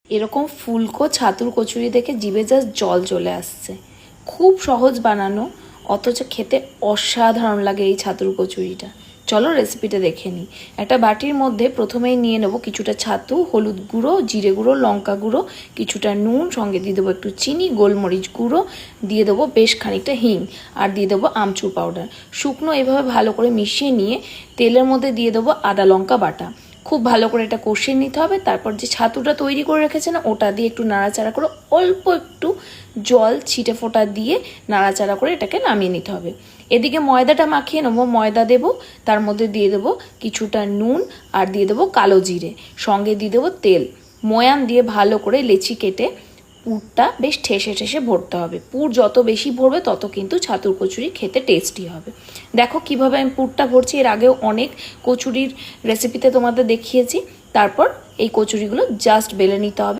এরকম ফুলকো ছাতুর কচুরি দেখে জিভে জাস্ট জল চলে আসছে। খুব সহজ বানানো, অথচ খেতে অসাধারণ লাগে এই ছাতুর কচুরিটা। চলো রেসিপিটা দেখে নিই। একটা বাটির মধ্যে প্রথমেই নিয়ে নেব কিছুটা ছাতু, হলুদ গুঁড়ো, জিরে গুঁড়ো, লঙ্কা গুঁড়ো, কিছুটা নুন, সঙ্গে দিয়ে দেবো একটু চিনি, গোলমরিচ গুঁড়ো, দিয়ে দেবো বেশ খানিকটা হিং, আর দিয়ে দেবো আমচুর পাউডার। শুকনো এভাবে ভালো করে মিশিয়ে নিয়ে তেলের মধ্যে দিয়ে দেবো আদা লঙ্কা বাটা। খুব ভালো করে এটা কষিয়ে নিতে হবে। তারপর যে ছাতুটা তৈরি করে রেখেছে না, ওটা দিয়ে একটু নাড়াচাড়া করে অল্প একটু জল ছিটে ফোঁটা দিয়ে নাড়াচাড়া করে এটাকে নামিয়ে নিতে হবে। এদিকে ময়দাটা মাখিয়ে নেবো। ময়দা দেবো, তার মধ্যে দিয়ে দেবো কিছুটা নুন, আর দিয়ে দেবো কালো জিরে, সঙ্গে দিয়ে দেবো তেল। ময়ান দিয়ে ভালো করে লেচি কেটে পুরটা বেশ ঠেসে ঠেসে ভরতে হবে। পুর যত বেশি ভরবে তত কিন্তু ছাতুর কচুরি খেতে টেস্টি হবে। দেখো কিভাবে আমি পুরটা ভরছি, এর আগেও অনেক কচুরির রেসিপিতে তোমাদের দেখিয়েছি। তারপর এই কচুরিগুলো জাস্ট বেলে নিতে হবে।